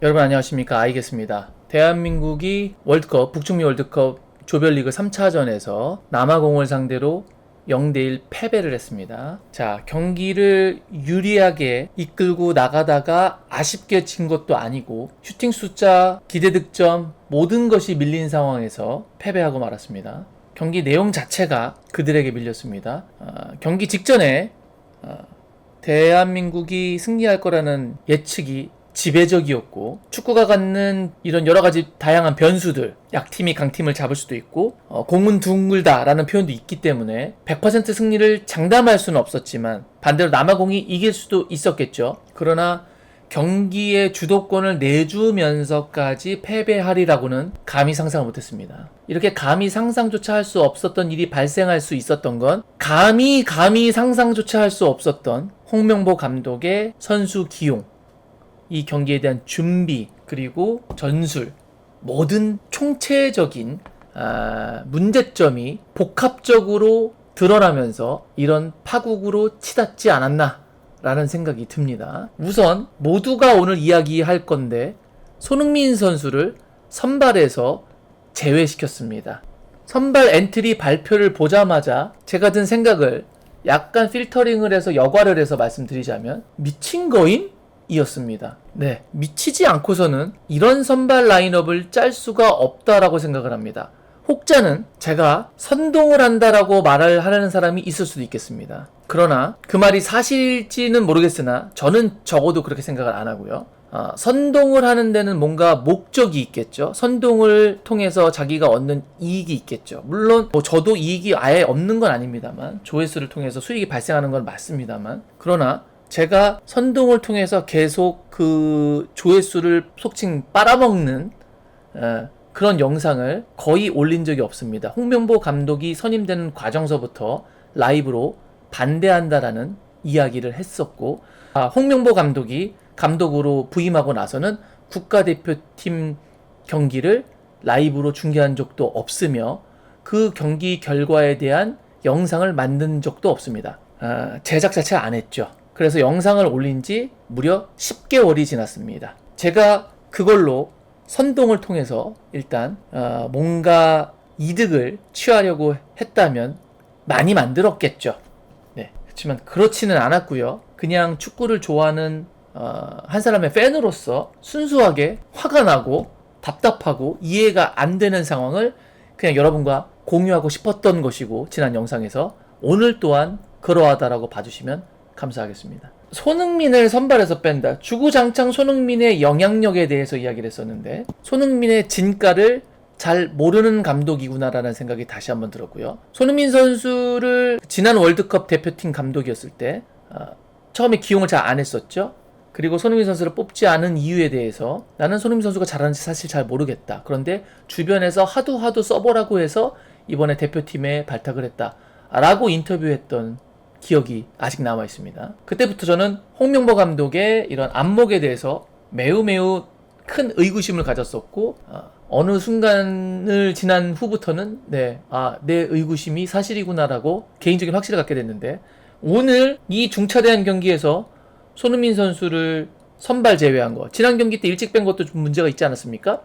여러분 안녕하십니까, 아이겠습니다. 대한민국이 월드컵, 북중미 월드컵 조별리그 3차전에서 남아공을 상대로 0대1 패배를 했습니다. 자, 경기를 유리하게 이끌고 나가다가 아쉽게 진 것도 아니고 슈팅 숫자, 기대 득점 모든 것이 밀린 상황에서 패배하고 말았습니다. 경기 내용 자체가 그들에게 밀렸습니다. 경기 직전에 대한민국이 승리할 거라는 예측이 지배적이었고, 축구가 갖는 이런 여러가지 다양한 변수들, 약팀이 강팀을 잡을 수도 있고 공은 둥글다라는 표현도 있기 때문에 100% 승리를 장담할 수는 없었지만 반대로 남아공이 이길 수도 있었겠죠. 그러나 경기의 주도권을 내주면서까지 패배하리라고는 감히 상상을 못했습니다. 이렇게 감히 상상조차 할 수 없었던 일이 발생할 수 있었던 건 감히 상상조차 할 수 없었던 홍명보 감독의 선수 기용, 이 경기에 대한 준비, 그리고 전술, 모든 총체적인 문제점이 복합적으로 드러나면서 이런 파국으로 치닫지 않았나 라는 생각이 듭니다. 우선 모두가 오늘 이야기할 건데, 손흥민 선수를 선발에서 제외시켰습니다. 선발 엔트리 발표를 보자마자 제가 든 생각을 약간 필터링을 해서 여과를 해서 말씀드리자면, 미친 거임? 이었습니다. 네, 미치지 않고서는 이런 선발 라인업을 짤 수가 없다라고 생각을 합니다. 혹자는 제가 선동을 한다라고 말을 하려는 사람이 있을 수도 있겠습니다. 그러나 그 말이 사실지는 모르겠으나 저는 적어도 그렇게 생각을 안 하고요. 선동을 하는 데는 뭔가 목적이 있겠죠. 선동을 통해서 자기가 얻는 이익이 있겠죠. 물론 저도 이익이 아예 없는 건 아닙니다만, 조회수를 통해서 수익이 발생하는 건 맞습니다만, 그러나 제가 선동을 통해서 계속 그 조회수를 속칭 빨아먹는 그런 영상을 거의 올린 적이 없습니다. 홍명보 감독이 선임되는 과정서부터 라이브로 반대한다라는 이야기를 했었고, 홍명보 감독이 감독으로 부임하고 나서는 국가대표팀 경기를 라이브로 중계한 적도 없으며 그 경기 결과에 대한 영상을 만든 적도 없습니다. 제작 자체를 안 했죠. 그래서 영상을 올린 지 무려 10개월이 지났습니다. 제가 그걸로 선동을 통해서 일단 뭔가 이득을 취하려고 했다면 많이 만들었겠죠. 네, 그렇지만 그렇지는 않았고요. 그냥 축구를 좋아하는 한 사람의 팬으로서 순수하게 화가 나고 답답하고 이해가 안 되는 상황을 그냥 여러분과 공유하고 싶었던 것이고, 지난 영상에서 오늘 또한 그러하다라고 봐주시면 감사하겠습니다. 손흥민을 선발해서 뺀다. 주구장창 손흥민의 영향력에 대해서 이야기를 했었는데, 손흥민의 진가를 잘 모르는 감독이구나라는 생각이 다시 한번 들었고요. 손흥민 선수를 지난 월드컵 대표팀 감독이었을 때 처음에 기용을 잘 안 했었죠. 그리고 손흥민 선수를 뽑지 않은 이유에 대해서 나는 손흥민 선수가 잘하는지 사실 잘 모르겠다. 그런데 주변에서 하도 써보라고 해서 이번에 대표팀에 발탁을 했다 라고 인터뷰했던 기억이 아직 남아 있습니다. 그때부터 저는 홍명보 감독의 이런 안목에 대해서 매우 큰 의구심을 가졌었고, 어느 순간을 지난 후부터는 내 의구심이 사실이구나라고 개인적인 확신을 갖게 됐는데, 오늘 이 중차대한 경기에서 손흥민 선수를 선발 제외한 거, 지난 경기 때 일찍 뺀 것도 좀 문제가 있지 않았습니까?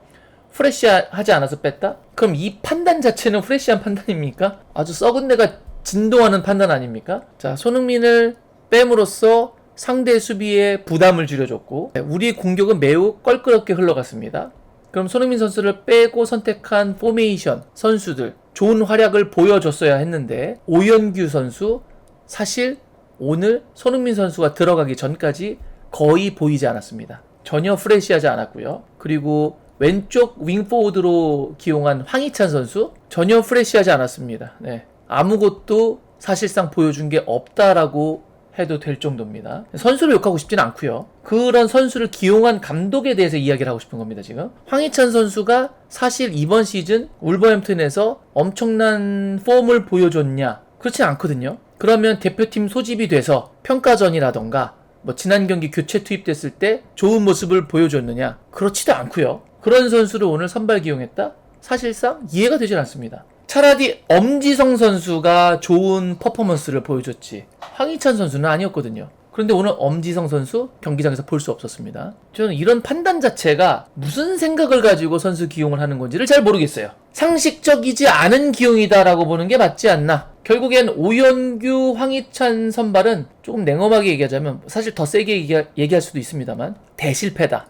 프레시하지 않아서 뺐다? 그럼 이 판단 자체는 프레시한 판단입니까? 아주 썩은 내가 진동하는 판단 아닙니까? 자, 손흥민을 뺨으로써 상대 수비에 부담을 줄여줬고, 우리의 공격은 매우 껄끄럽게 흘러갔습니다. 그럼 손흥민 선수를 빼고 선택한 포메이션 선수들 좋은 활약을 보여줬어야 했는데, 오연규 선수 사실 오늘 손흥민 선수가 들어가기 전까지 거의 보이지 않았습니다. 전혀 프레시하지 않았고요. 그리고 왼쪽 윙포워드로 기용한 황희찬 선수 전혀 프레시하지 않았습니다. 네, 아무것도 사실상 보여준 게 없다라고 해도 될 정도입니다. 선수를 욕하고 싶지는 않고요. 그런 선수를 기용한 감독에 대해서 이야기를 하고 싶은 겁니다. 지금 황희찬 선수가 사실 이번 시즌 울버햄튼에서 엄청난 폼을 보여줬냐? 그렇지 않거든요. 그러면 대표팀 소집이 돼서 평가전이라던가 지난 경기 교체 투입됐을 때 좋은 모습을 보여줬느냐? 그렇지도 않고요. 그런 선수를 오늘 선발 기용했다? 사실상 이해가 되질 않습니다. 차라리 엄지성 선수가 좋은 퍼포먼스를 보여줬지 황희찬 선수는 아니었거든요. 그런데 오늘 엄지성 선수 경기장에서 볼 수 없었습니다. 저는 이런 판단 자체가 무슨 생각을 가지고 선수 기용을 하는 건지를 잘 모르겠어요. 상식적이지 않은 기용이다라고 보는 게 맞지 않나. 결국엔 오연규, 황희찬 선발은 조금 냉엄하게 얘기하자면 사실 더 세게 얘기할 수도 있습니다만 대실패다.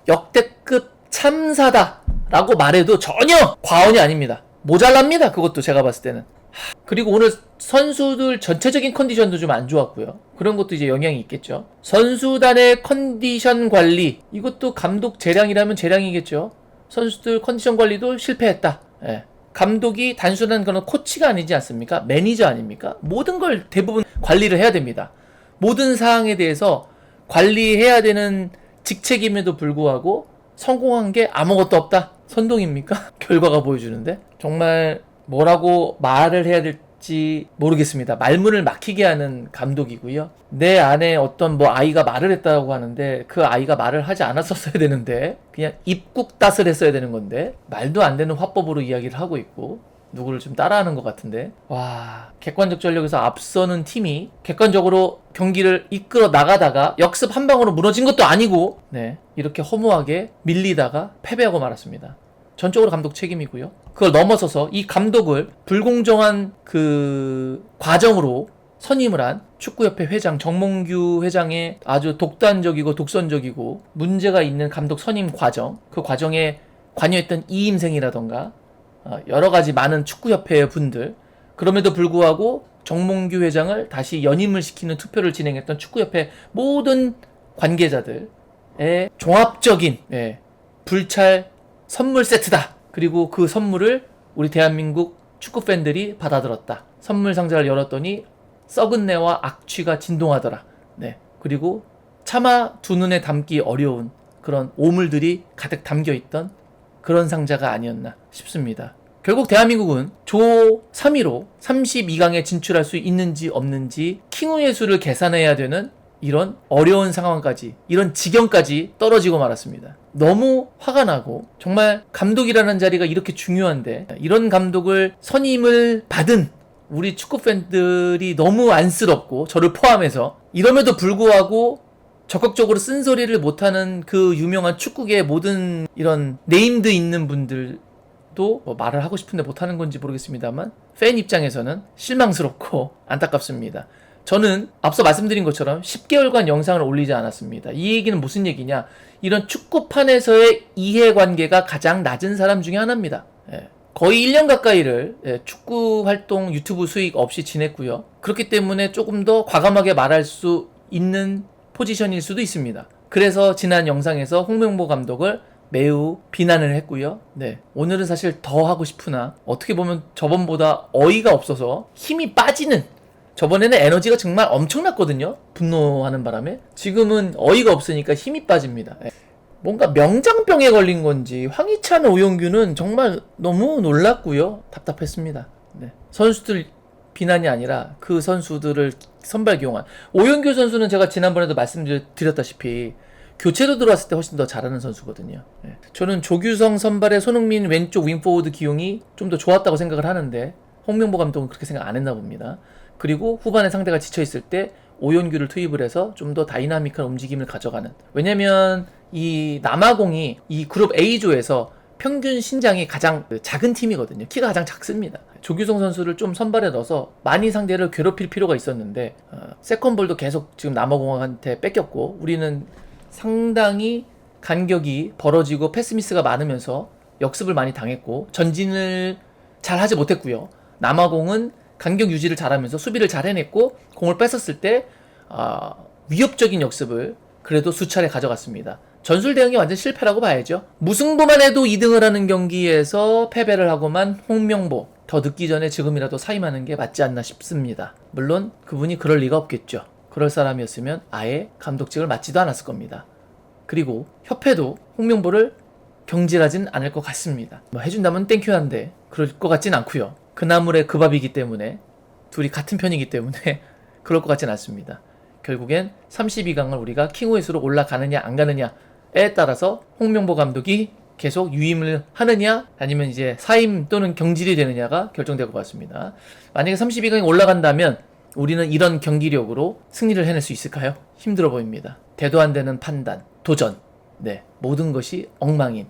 역대급 참사다 라고 말해도 전혀 과언이 아닙니다. 모자랍니다. 그것도 제가 봤을 때는. 그리고 오늘 선수들 전체적인 컨디션도 좀 안 좋았고요. 그런 것도 이제 영향이 있겠죠. 선수단의 컨디션 관리, 이것도 감독 재량이라면 재량이겠죠. 선수들 컨디션 관리도 실패했다. 예. 감독이 단순한 그런 코치가 아니지 않습니까? 매니저 아닙니까? 모든 걸 대부분 관리를 해야 됩니다. 모든 사항에 대해서 관리해야 되는 직책임에도 불구하고 성공한 게 아무것도 없다. 선동입니까? 결과가 보여주는데 정말 뭐라고 말을 해야 될지 모르겠습니다. 말문을 막히게 하는 감독이고요. 내 안에 어떤 아이가 말을 했다고 하는데 그 아이가 말을 하지 않았었어야 되는데 그냥 입국닷을 했어야 되는 건데 말도 안 되는 화법으로 이야기를 하고 있고 누구를 좀 따라하는 것 같은데, 와, 객관적 전력에서 앞서는 팀이 객관적으로 경기를 이끌어 나가다가 역습 한 방으로 무너진 것도 아니고 이렇게 허무하게 밀리다가 패배하고 말았습니다. 전적으로 감독 책임이고요. 그걸 넘어서서 이 감독을 불공정한 그 과정으로 선임을 한 축구협회 회장 정몽규 회장의 아주 독단적이고 독선적이고 문제가 있는 감독 선임 과정, 그 과정에 관여했던 이임생이라던가 여러 가지 많은 축구협회 분들, 그럼에도 불구하고 정몽규 회장을 다시 연임을 시키는 투표를 진행했던 축구협회 모든 관계자들의 종합적인 불찰 선물 세트다. 그리고 그 선물을 우리 대한민국 축구 팬들이 받아들었다. 선물 상자를 열었더니 썩은 내와 악취가 진동하더라. 그리고 차마 두 눈에 담기 어려운 그런 오물들이 가득 담겨있던 그런 상자가 아니었나 싶습니다. 결국 대한민국은 조 3위로 32강에 진출할 수 있는지 없는지 킹우의 수를 계산해야 되는 이런 어려운 상황까지, 이런 지경까지 떨어지고 말았습니다. 너무 화가 나고, 정말 감독이라는 자리가 이렇게 중요한데 이런 감독을 선임을 받은 우리 축구팬들이 너무 안쓰럽고, 저를 포함해서 이럼에도 불구하고 적극적으로 쓴소리를 못하는 그 유명한 축구계의 모든 이런 네임드 있는 분들도 말을 하고 싶은데 못하는 건지 모르겠습니다만 팬 입장에서는 실망스럽고 안타깝습니다. 저는 앞서 말씀드린 것처럼 10개월간 영상을 올리지 않았습니다. 이 얘기는 무슨 얘기냐, 이런 축구판에서의 이해관계가 가장 낮은 사람 중에 하나입니다. 거의 1년 가까이를 축구 활동 유튜브 수익 없이 지냈고요. 그렇기 때문에 조금 더 과감하게 말할 수 있는 포지션일 수도 있습니다. 그래서 지난 영상에서 홍명보 감독을 매우 비난을 했고요. 오늘은 사실 더 하고 싶으나 어떻게 보면 저번보다 어이가 없어서 힘이 빠지는, 저번에는 에너지가 정말 엄청났거든요. 분노하는 바람에. 지금은 어이가 없으니까 힘이 빠집니다. 뭔가 명장병에 걸린 건지 황희찬, 오영규는 정말 너무 놀랐고요. 답답했습니다. 선수들 비난이 아니라 그 선수들을 선발 기용한 오영규 선수는 제가 지난번에도 말씀드렸다시피 교체로 들어왔을 때 훨씬 더 잘하는 선수거든요. 저는 조규성 선발의 손흥민 왼쪽 윙포워드 기용이 좀 더 좋았다고 생각을 하는데 홍명보 감독은 그렇게 생각 안 했나 봅니다. 그리고 후반에 상대가 지쳐있을 때 오연규를 투입을 해서 좀 더 다이나믹한 움직임을 가져가는, 왜냐면 이 남아공이 이 그룹 A조에서 평균 신장이 가장 작은 팀이거든요. 키가 가장 작습니다. 조규성 선수를 좀 선발에 넣어서 많이 상대를 괴롭힐 필요가 있었는데 세컨볼도 계속 지금 남아공한테 뺏겼고, 우리는 상당히 간격이 벌어지고 패스미스가 많으면서 역습을 많이 당했고 전진을 잘 하지 못했고요. 남아공은 간격 유지를 잘하면서 수비를 잘 해냈고, 공을 뺏었을 때 위협적인 역습을 그래도 수차례 가져갔습니다. 전술 대응이 완전 실패라고 봐야죠. 무승부만 해도 2등을 하는 경기에서 패배를 하고만 홍명보, 더 늦기 전에 지금이라도 사임하는 게 맞지 않나 싶습니다. 물론 그분이 그럴 리가 없겠죠. 그럴 사람이었으면 아예 감독직을 맡지도 않았을 겁니다. 그리고 협회도 홍명보를 경질하진 않을 것 같습니다. 해준다면 땡큐한데 그럴 것 같진 않고요. 그 나물의 그 밥이기 때문에, 둘이 같은 편이기 때문에 그럴 것 같진 않습니다. 결국엔 32강을 우리가 킹우의 수로 올라가느냐 안 가느냐에 따라서 홍명보 감독이 계속 유임을 하느냐 아니면 이제 사임 또는 경질이 되느냐가 결정될 것 같습니다. 만약에 32강에 올라간다면 우리는 이런 경기력으로 승리를 해낼 수 있을까요? 힘들어 보입니다. 대도 안 되는 판단, 도전, 네, 모든 것이 엉망인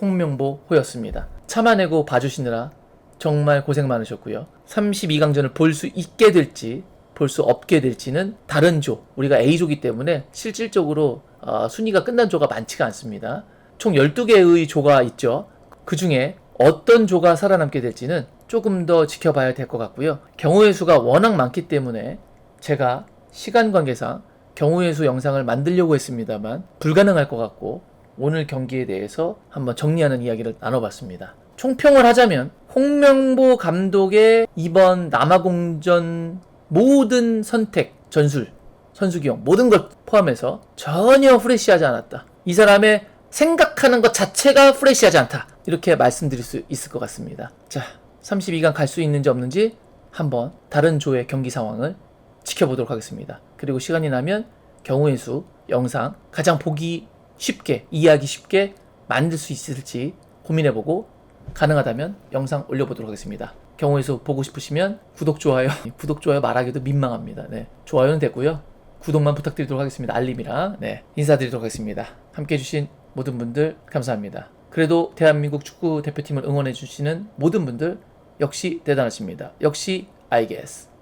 홍명보호였습니다. 참아내고 봐주시느라 정말 고생 많으셨고요. 32강전을 볼 수 있게 될지 볼 수 없게 될지는 다른 조, 우리가 A조기 때문에 실질적으로 순위가 끝난 조가 많지가 않습니다. 총 12개의 조가 있죠. 그 중에 어떤 조가 살아남게 될지는 조금 더 지켜봐야 될 것 같고요. 경우의 수가 워낙 많기 때문에 제가 시간 관계상 경우의 수 영상을 만들려고 했습니다만 불가능할 것 같고, 오늘 경기에 대해서 한번 정리하는 이야기를 나눠봤습니다. 총평을 하자면 홍명보 감독의 이번 남아공전 모든 선택, 전술, 선수 기용 모든 걸 포함해서 전혀 프레시하지 않았다. 이 사람의 생각하는 것 자체가 프레시하지 않다. 이렇게 말씀드릴 수 있을 것 같습니다. 자, 32강 갈 수 있는지 없는지 한번 다른 조의 경기 상황을 지켜보도록 하겠습니다. 그리고 시간이 나면 경우의 수 영상 가장 보기 쉽게, 이해하기 쉽게 만들 수 있을지 고민해보고 가능하다면 영상 올려보도록 하겠습니다. 경우의 수 보고 싶으시면 구독, 좋아요 구독, 좋아요 말하기도 민망합니다. 네, 좋아요는 됐고요. 구독만 부탁드리도록 하겠습니다. 알림이랑 인사드리도록 하겠습니다. 함께 해주신 모든 분들 감사합니다. 그래도 대한민국 축구 대표팀을 응원해주시는 모든 분들 역시 대단하십니다. 역시 I guess.